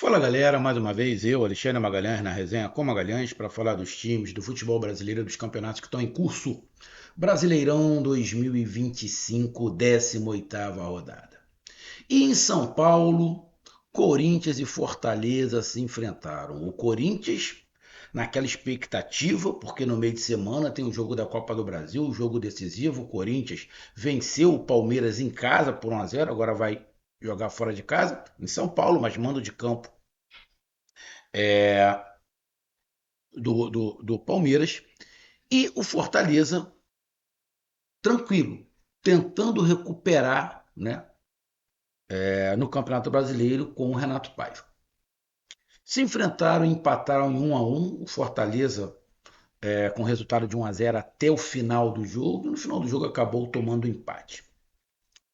Fala galera, mais uma vez eu, Alexandre Magalhães, na resenha com Magalhães, para falar dos times do futebol brasileiro, dos campeonatos que estão em curso. Brasileirão 2025, 18ª rodada. E em São Paulo, Corinthians e Fortaleza se enfrentaram. O Corinthians naquela expectativa, porque no meio de semana tem o jogo da Copa do Brasil, o jogo decisivo. O Corinthians venceu o Palmeiras em casa por 1-0, agora vai jogar fora de casa, em São Paulo, mas mando de campo é, do Palmeiras. E o Fortaleza, tranquilo, tentando recuperar, né, no Campeonato Brasileiro com o Renato Paiva. Se enfrentaram e empataram em 1-1. O Fortaleza com resultado de 1-0 até o final do jogo. E no final do jogo acabou tomando o empate.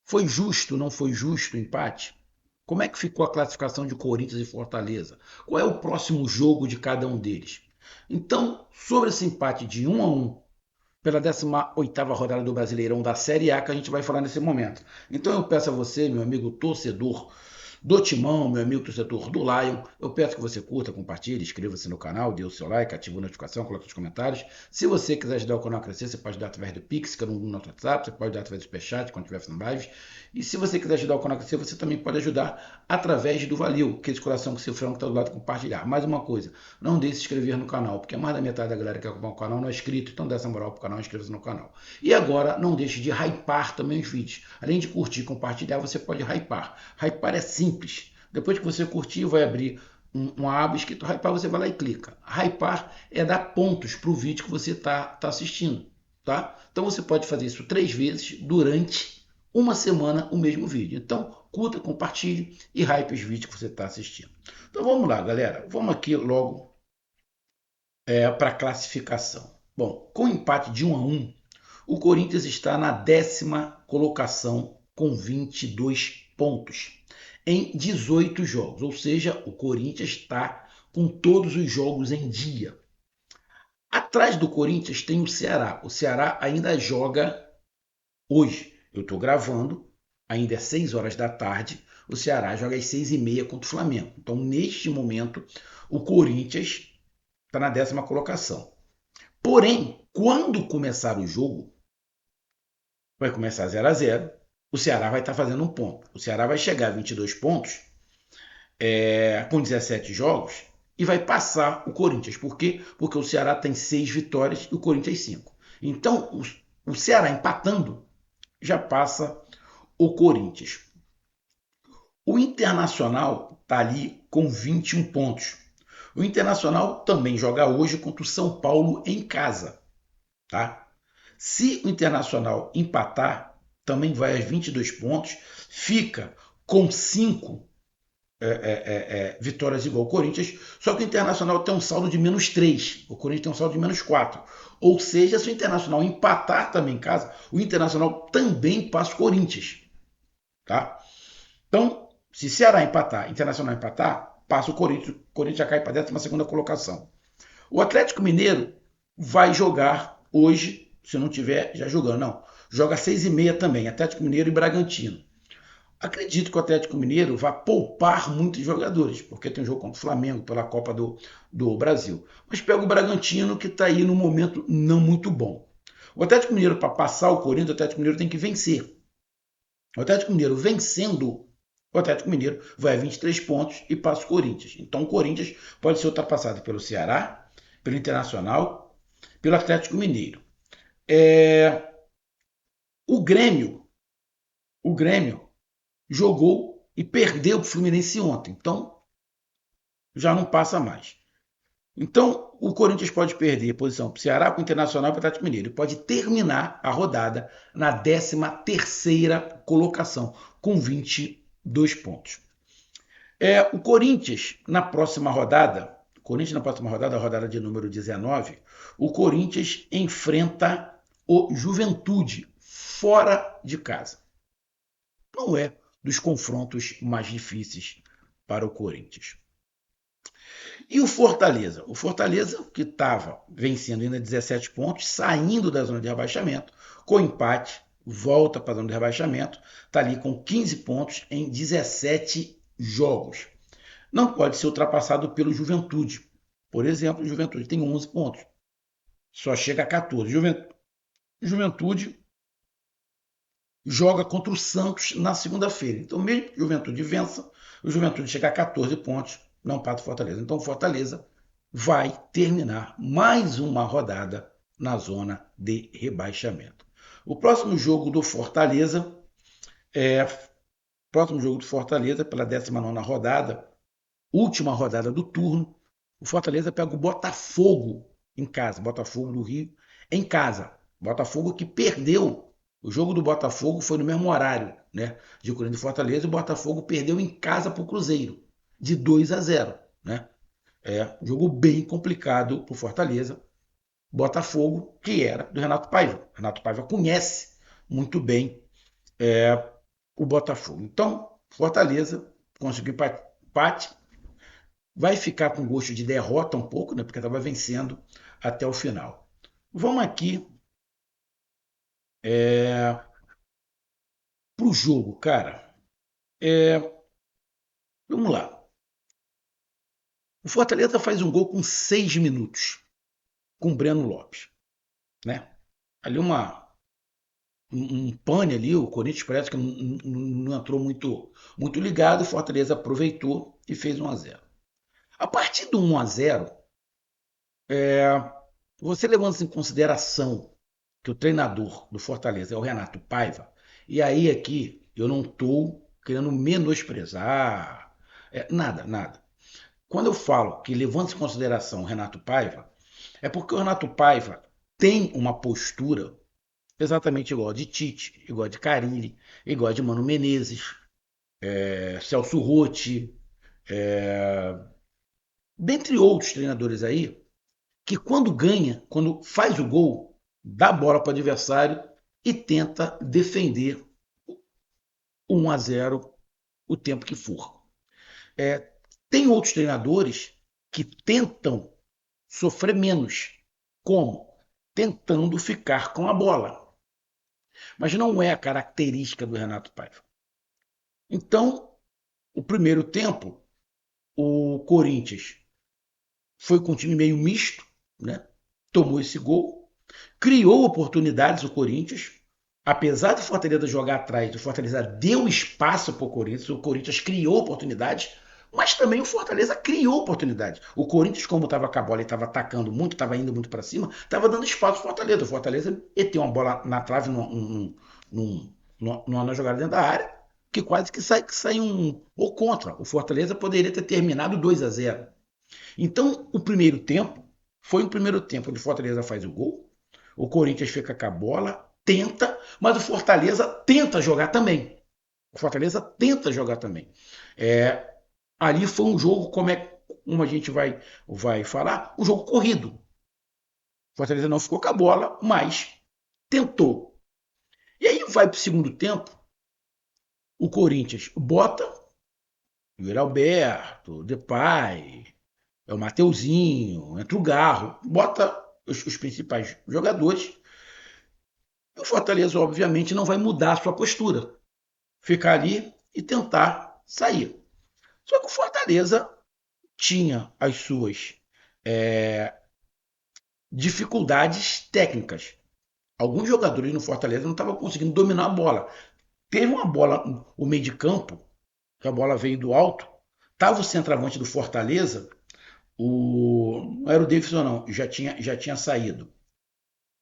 Foi justo, não foi justo o empate? Como é que ficou a classificação de Corinthians e Fortaleza? Qual é o próximo jogo de cada um deles? Então, sobre esse empate de 1-1 pela 18ª rodada do Brasileirão da Série A, que a gente vai falar nesse momento. Então eu peço a você, meu amigo torcedor do Timão, meu amigo torcedor do Lion, eu peço que você curta, compartilhe, inscreva-se no canal, dê o seu like, ative a notificação, coloque os comentários. Se você quiser ajudar o canal a crescer, você pode dar através do Pix, que é no nosso WhatsApp, você pode dar através do Superchat, quando estiver fazendo lives. E se você quiser ajudar o canal a crescer, você também pode ajudar através do Valeu, aquele coração que seu frango está do lado de compartilhar. Mais uma coisa, não deixe de se inscrever no canal, porque mais da metade da galera que acompanha o canal não é inscrito, então dá essa moral pro canal, inscreva-se no canal. E agora, não deixe de hypar também os vídeos. Além de curtir e compartilhar, você pode hypar. Hypar é simples. Depois que você curtir, vai abrir uma aba escrito hypar, você vai lá e clica. Hypar é dar pontos para o vídeo que você está assistindo. Tá? Então você pode fazer isso 3 vezes durante uma semana o mesmo vídeo. Então, curta, compartilhe e hype os vídeos que você está assistindo. Então vamos lá, galera. Vamos aqui logo para a classificação. Bom, com empate de 1-1, o Corinthians está na 10ª colocação com 22 pontos em 18 jogos. Ou seja, o Corinthians está com todos os jogos em dia. Atrás do Corinthians tem o Ceará. O Ceará ainda joga hoje. Eu estou gravando, ainda é 6 horas da tarde. O Ceará joga às 6h30 contra o Flamengo. Então, neste momento, o Corinthians está na 10ª colocação. Porém, quando começar o jogo, vai começar 0-0. O Ceará vai estar fazendo um ponto. O Ceará vai chegar a 22 pontos com 17 jogos e vai passar o Corinthians. Por quê? Porque o Ceará tem 6 vitórias e o Corinthians 5. Então, o Ceará empatando já passa o Corinthians. O Internacional está ali com 21 pontos. O Internacional também joga hoje contra o São Paulo em casa. Tá? Se o Internacional empatar, também vai aos 22 pontos, fica com 5 vitórias igual ao Corinthians, só que o Internacional tem um saldo de -3, o Corinthians tem um saldo de -4. Ou seja, se o Internacional empatar também em casa, o Internacional também passa o Corinthians. Tá? Então, se Ceará empatar, Internacional empatar, passa o Corinthians já cai para a 12ª colocação. O Atlético Mineiro vai jogar hoje, se não tiver já jogando, não. Joga às 6h30 também, Atlético Mineiro e Bragantino. Acredito que o Atlético Mineiro vai poupar muitos jogadores, porque tem um jogo contra o Flamengo pela Copa do Brasil. Mas pega o Bragantino, que está aí num momento não muito bom. O Atlético Mineiro, para passar o Corinthians, o Atlético Mineiro tem que vencer. O Atlético Mineiro vencendo, o Atlético Mineiro vai a 23 pontos e passa o Corinthians. Então o Corinthians pode ser ultrapassado pelo Ceará, pelo Internacional, pelo Atlético Mineiro. O Grêmio jogou e perdeu para o Fluminense ontem. Então, já não passa mais. Então, o Corinthians pode perder posição para o Ceará, para o Internacional e para o Atlético Mineiro. Ele pode terminar a rodada na 13ª colocação, com 22 pontos. O Corinthians, na próxima rodada, a rodada de número 19, o Corinthians enfrenta o Juventude, fora de casa. Não é dos confrontos mais difíceis para o Corinthians. E o Fortaleza? O Fortaleza, que estava vencendo ainda 17 pontos, saindo da zona de rebaixamento, com empate, volta para a zona de rebaixamento, está ali com 15 pontos em 17 jogos. não pode ser ultrapassado pelo Juventude. Por exemplo, o Juventude tem 11 pontos, só chega a 14. Juventude joga contra o Santos na segunda-feira. Então, mesmo que o Juventude vença, o Juventude chega a 14 pontos, não passa o Fortaleza. Então, o Fortaleza vai terminar mais uma rodada na zona de rebaixamento. O próximo jogo do Fortaleza pela 19ª rodada, última rodada do turno. O Fortaleza pega o Botafogo em casa, Botafogo do Rio em casa. Botafogo que perdeu. O jogo do Botafogo foi no mesmo horário, né? De Corinthians e Fortaleza, e o Botafogo perdeu em casa para o Cruzeiro, de 2-0, né? É um jogo bem complicado para o Fortaleza. Botafogo, que era do Renato Paiva. Renato Paiva conhece muito bem o Botafogo. Então, Fortaleza conseguiu empate, vai ficar com gosto de derrota um pouco, né? Porque estava vencendo até o final. Vamos aqui para o jogo, cara. Vamos lá. O Fortaleza faz um gol com 6 minutos, com o Breno Lopes, né? Ali um pane ali, o Corinthians parece que não entrou muito ligado, o Fortaleza aproveitou e fez 1-0. A partir do 1-0, você levando em consideração que o treinador do Fortaleza é o Renato Paiva, e aí aqui eu não estou querendo menosprezar, nada, nada. Quando eu falo que levando em consideração o Renato Paiva, é porque o Renato Paiva tem uma postura exatamente igual de Tite, igual de Carille, igual de Mano Menezes, Celso Rotti, dentre outros treinadores aí, que quando ganha, quando faz o gol, dá a bola para o adversário e tenta defender 1-0 o tempo que for. Tem outros treinadores que tentam sofrer menos. Como? Tentando ficar com a bola. Mas não é a característica do Renato Paiva. Então, o primeiro tempo, o Corinthians foi com um time meio misto, né? Tomou esse gol, criou oportunidades o Corinthians, apesar de Fortaleza jogar atrás, o Fortaleza deu espaço para o Corinthians criou oportunidades, mas também o Fortaleza criou oportunidades. O Corinthians, como estava com a bola e estava atacando muito, estava indo muito para cima, estava dando espaço para o Fortaleza. O Fortaleza meteu uma bola na trave numa jogada dentro da área, que quase que sai ou contra. O Fortaleza poderia ter terminado 2-0. Então, o primeiro tempo foi um primeiro tempo onde o Fortaleza faz o gol, o Corinthians fica com a bola, tenta, mas o Fortaleza tenta jogar também. O Fortaleza tenta jogar também. Ali foi um jogo, como a gente vai falar, um jogo corrido. O Fortaleza não ficou com a bola, mas tentou. E aí vai para o segundo tempo, o Corinthians bota o Yuri Alberto, Depay, o Mateuzinho, entra o Garro, bota os principais jogadores. E o Fortaleza, obviamente, não vai mudar a sua postura. Ficar ali e tentar sair. Só que o Fortaleza tinha as suas dificuldades técnicas. Alguns jogadores no Fortaleza não estavam conseguindo dominar a bola. Teve uma bola, o meio de campo, que a bola veio do alto, estava o centroavante do Fortaleza, não era o Davidson não, já tinha saído.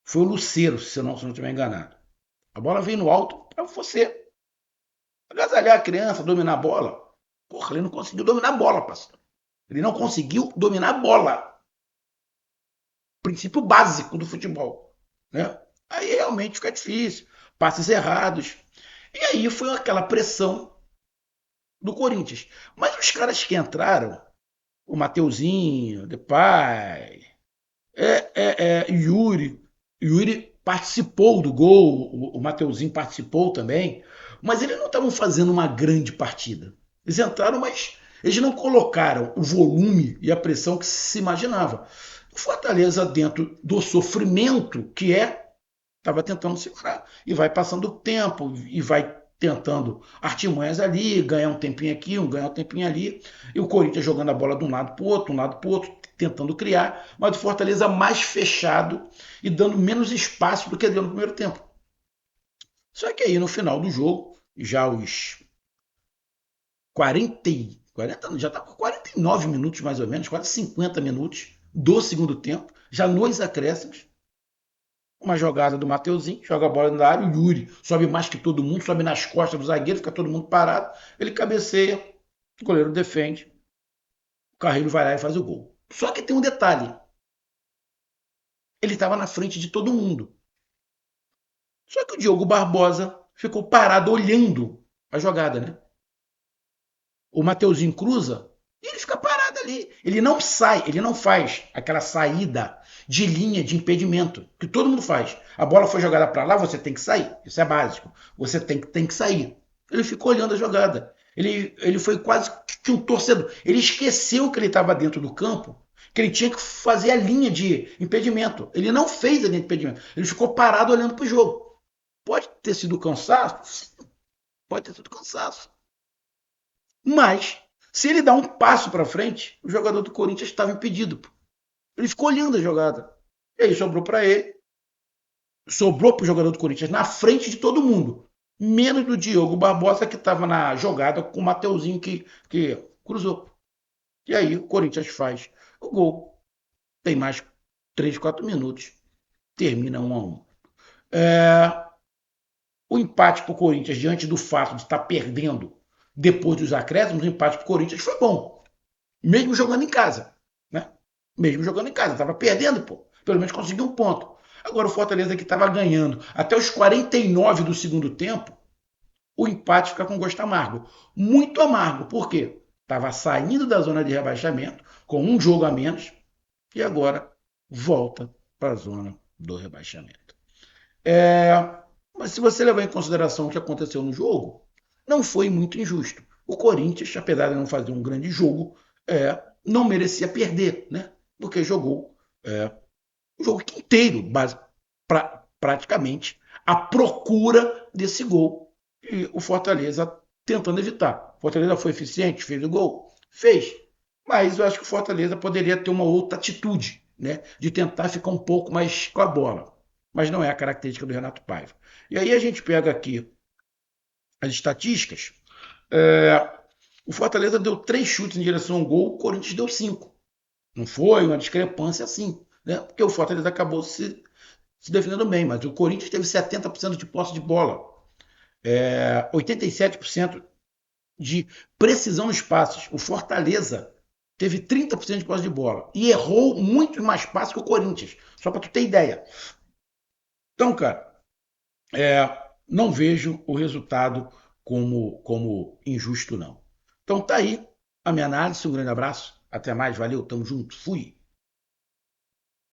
Foi o Lucero, se eu não estiver enganado. A bola veio no alto para você agasalhar a criança, dominar a bola. Porra, ele não conseguiu dominar a bola, parceiro. Ele não conseguiu dominar a bola. Princípio básico do futebol. Né? Aí realmente fica difícil. Passes errados. E aí foi aquela pressão do Corinthians. Mas os caras que entraram, o Mateuzinho, Depay, Yuri participou do gol, o Mateuzinho participou também, mas eles não estavam fazendo uma grande partida. Eles entraram, mas eles não colocaram o volume e a pressão que se imaginava. O Fortaleza, dentro do sofrimento que estava tentando segurar. E vai passando o tempo, e vai tentando artimanhas ali, ganhar um tempinho aqui, ganhar um tempinho ali, e o Corinthians jogando a bola de um lado para o outro, tentando criar, mas o Fortaleza mais fechado e dando menos espaço do que deu no primeiro tempo. Só que aí no final do jogo, já os 40 já está com 49 minutos mais ou menos, quase 50 minutos do segundo tempo, já nos acréscimos, uma jogada do Mateuzinho, joga a bola na área, o Yuri sobe mais que todo mundo, sobe nas costas do zagueiro, fica todo mundo parado, ele cabeceia, o goleiro defende, o Carrilho vai lá e faz o gol. Só que tem um detalhe, ele estava na frente de todo mundo. Só que o Diogo Barbosa ficou parado olhando a jogada, né? O Mateuzinho cruza e ele fica parado ali. Ele não sai, ele não faz aquela saída de linha de impedimento que todo mundo faz. A bola foi jogada para lá, você tem que sair. Isso é básico. Você tem que sair. Ele ficou olhando a jogada. Ele foi quase que um torcedor. Ele esqueceu que ele estava dentro do campo, que ele tinha que fazer a linha de impedimento. Ele não fez a linha de impedimento. Ele ficou parado olhando para o jogo. Pode ter sido cansaço? Pode ter sido cansaço. Mas, se ele dá um passo para frente, o jogador do Corinthians estava impedido. Ele ficou olhando a jogada. E aí sobrou para ele, sobrou para o jogador do Corinthians na frente de todo mundo. Menos do Diogo Barbosa, que estava na jogada com o Mateuzinho que cruzou. E aí o Corinthians faz o gol. Tem mais 3, 4 minutos. Termina 1-1. O empate para o Corinthians, diante do fato de estar perdendo depois dos acréscimos, o empate para o Corinthians foi bom. Mesmo jogando em casa, né? Mesmo jogando em casa, estava perdendo, pô. Pelo menos conseguiu um ponto. Agora o Fortaleza que estava ganhando até os 49 do segundo tempo, o empate fica com gosto amargo. Muito amargo, por quê? Estava saindo da zona de rebaixamento, com um jogo a menos, e agora volta para a zona do rebaixamento. Mas se você levar em consideração o que aconteceu no jogo, não foi muito injusto. O Corinthians, apesar de não fazer um grande jogo, não merecia perder, né? Porque jogou o jogo inteiro, praticamente, à procura desse gol. E o Fortaleza tentando evitar. O Fortaleza foi eficiente, fez o gol? Fez. Mas eu acho que o Fortaleza poderia ter uma outra atitude, né? De tentar ficar um pouco mais com a bola. Mas não é a característica do Renato Paiva. E aí a gente pega aqui as estatísticas. O Fortaleza deu 3 chutes em direção ao gol, o Corinthians deu 5. Não foi uma discrepância assim, né? Porque o Fortaleza acabou se defendendo bem, mas o Corinthians teve 70% de posse de bola, 87% de precisão nos passes. O Fortaleza teve 30% de posse de bola e errou muito mais passes que o Corinthians, só para tu ter ideia. Então, cara, não vejo o resultado como injusto, não. Então tá aí a minha análise, um grande abraço, até mais, valeu, tamo junto, fui!